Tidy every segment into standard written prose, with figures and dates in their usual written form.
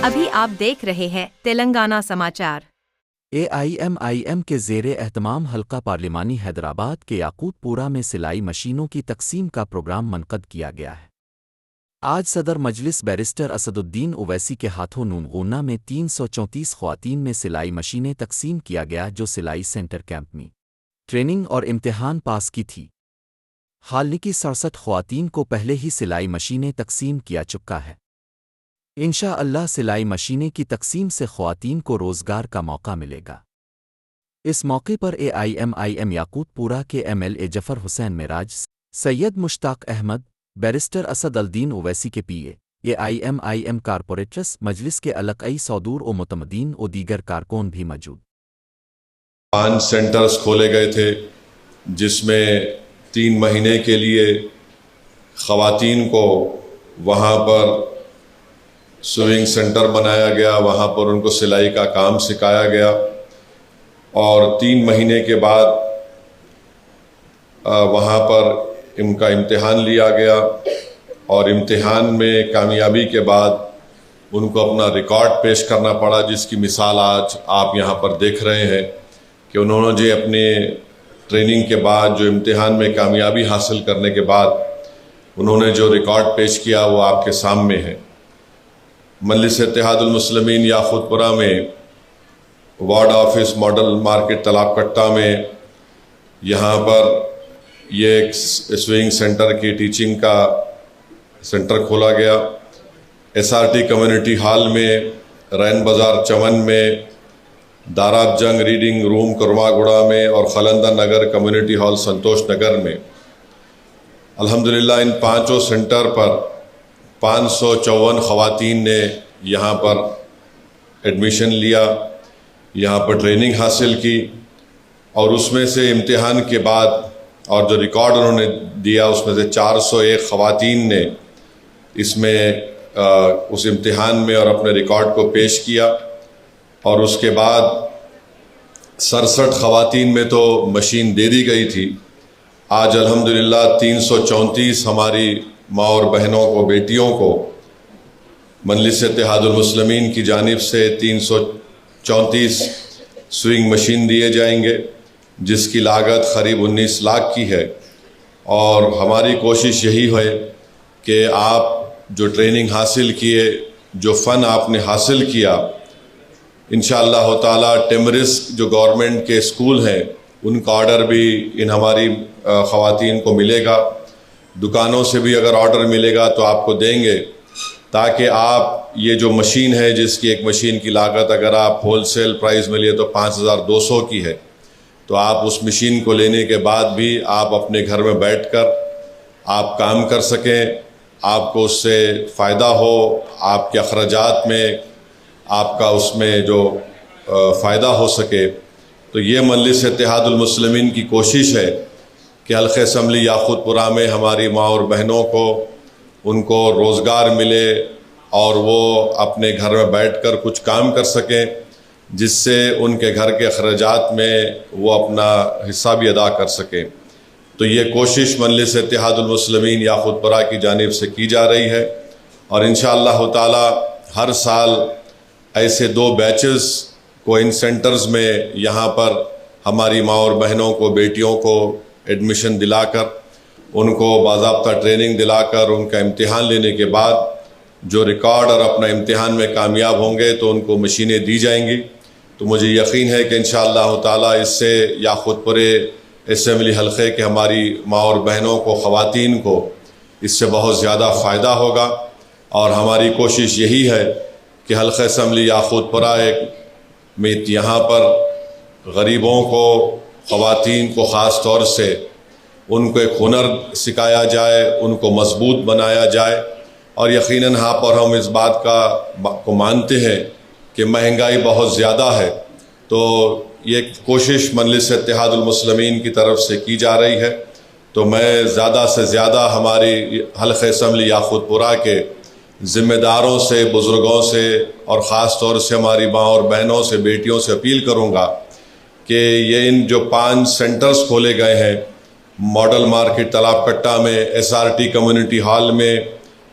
ابھی آپ دیکھ رہے ہیں تلنگانہ سماچار۔ AIMIM کے زیر اہتمام حلقہ پارلیمانی حیدرآباد کے یاقوت پورہ میں سلائی مشینوں کی تقسیم کا پروگرام منعقد کیا گیا ہے۔ آج صدر مجلس بیرسٹر اسد الدین اویسی کے ہاتھوں نونغونہ میں 334 خواتین میں سلائی مشینیں تقسیم کیا گیا جو سلائی سینٹر کیمپ میں ٹریننگ اور امتحان پاس کی تھی۔ حالانکہ 67 خواتین کو پہلے ہی سلائی مشینیں تقسیم کیا چکا ہے۔ انشاءاللہ سلائی مشینیں کی تقسیم سے خواتین کو روزگار کا موقع ملے گا۔ اس موقع پر AIMIM یاقوت پورہ کے MLA جفر حسین معراج، سید مشتاق احمد، بیرسٹر اسد الدین اویسی کے PA، AIMIM کارپوریٹرس مجلس کے علقائی صدور و متمدین و دیگر کارکن بھی موجود۔ 5 سینٹرز کھولے گئے تھے جس میں 3 مہینے کے لیے خواتین کو وہاں پر سوئنگ سینٹر بنایا گیا، وہاں پر ان کو سلائی کا کام سکھایا گیا، اور 3 مہینے کے بعد وہاں پر ان کا امتحان لیا گیا، اور امتحان میں کامیابی کے بعد ان کو اپنا ریکارڈ پیش کرنا پڑا، جس کی مثال آج آپ یہاں پر دیکھ رہے ہیں کہ انہوں نے اپنے ٹریننگ کے بعد جو امتحان میں کامیابی حاصل کرنے کے بعد انہوں نے جو ریکارڈ پیش کیا وہ آپ کے سامنے ہے۔ مجلس اتحاد المسلمین یاقوت پورہ میں وارڈ آفس ماڈل مارکیٹ تالاب کٹہ میں یہاں پر یہ ایک سوئنگ سینٹر کی ٹیچنگ کا سینٹر کھولا گیا۔ SRT کمیونٹی ہال میں، رین بازار چمن میں، داراب جنگ ریڈنگ روم کرما گڑا میں، اور خلندہ نگر کمیونٹی ہال سنتوش نگر میں الحمدللہ ان 5 سینٹر پر 554 خواتین نے یہاں پر ایڈمیشن لیا، یہاں پر ٹریننگ حاصل کی، اور اس میں سے امتحان کے بعد اور جو ریکارڈ انہوں نے دیا اس میں سے 401 خواتین نے اس میں اس امتحان میں اور اپنے ریکارڈ کو پیش کیا، اور اس کے بعد 67 خواتین میں تو مشین دے دی گئی تھی۔ آج الحمدللہ 334 ہماری ماں اور بہنوں کو، بیٹیوں کو مجلس اتحاد المسلمین کی جانب سے 334 سوئنگ مشین دیے جائیں گے، جس کی لاگت قریب 19 لاکھ کی ہے، اور ہماری کوشش یہی ہے کہ آپ جو ٹریننگ حاصل کیے، جو فن آپ نے حاصل کیا، انشاءاللہ تعالی ٹیمرس جو گورنمنٹ کے اسکول ہیں ان کا آرڈر بھی ان ہماری خواتین کو ملے گا۔ دکانوں سے بھی اگر آرڈر ملے گا تو آپ کو دیں گے، تاکہ آپ یہ جو مشین ہے، جس کی ایک مشین کی لاگت اگر آپ ہول سیل پرائز میں لیے تو 5200 کی ہے، تو آپ اس مشین کو لینے کے بعد بھی آپ اپنے گھر میں بیٹھ کر آپ کام کر سکیں، آپ کو اس سے فائدہ ہو، آپ کے اخراجات میں آپ کا اس میں جو فائدہ ہو سکے۔ تو یہ مجلس اتحاد المسلمین کی کوشش ہے کہ حلقہ اسمبلی یاقوت پورہ میں ہماری ماں اور بہنوں کو ان کو روزگار ملے، اور وہ اپنے گھر میں بیٹھ کر کچھ کام کر سکیں، جس سے ان کے گھر کے اخراجات میں وہ اپنا حصہ بھی ادا کر سکیں۔ تو یہ کوشش مجلس اتحاد المسلمین یاقوت پورہ کی جانب سے کی جا رہی ہے، اور انشاءاللہ تعالی ہر سال ایسے 2 بیچز کو ان سینٹرز میں یہاں پر ہماری ماں اور بہنوں کو، بیٹیوں کو ایڈمیشن دلا کر، ان کو باضابطہ ٹریننگ دلا کر، ان کا امتحان لینے کے بعد جو ریکارڈ اور اپنا امتحان میں کامیاب ہوں گے تو ان کو مشینیں دی جائیں گی۔ تو مجھے یقین ہے کہ انشاءاللہ تعالی اس سے یاقوت پورے اسمبلی حلقے کے ہماری ماں اور بہنوں کو، خواتین کو اس سے بہت زیادہ فائدہ ہوگا، اور ہماری کوشش یہی ہے کہ حلقہ اسمبلی یاقوت پورہ میں یہاں پر غریبوں کو، خواتین کو خاص طور سے ان کو ایک ہنر سکھایا جائے، ان کو مضبوط بنایا جائے، اور یقیناً یہاں پر ہم اس بات کو مانتے ہیں کہ مہنگائی بہت زیادہ ہے، تو یہ کوشش مجلس اتحاد المسلمین کی طرف سے کی جا رہی ہے۔ تو میں زیادہ سے زیادہ ہماری حلقہ اسمبلی یاقوت پورہ کے ذمہ داروں سے، بزرگوں سے، اور خاص طور سے ہماری ماں اور بہنوں سے، بیٹیوں سے اپیل کروں گا کہ یہ ان جو 5 سینٹرز کھولے گئے ہیں، ماڈل مارکیٹ تالاب کٹہ میں، SRT کمیونٹی ہال میں،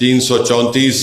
334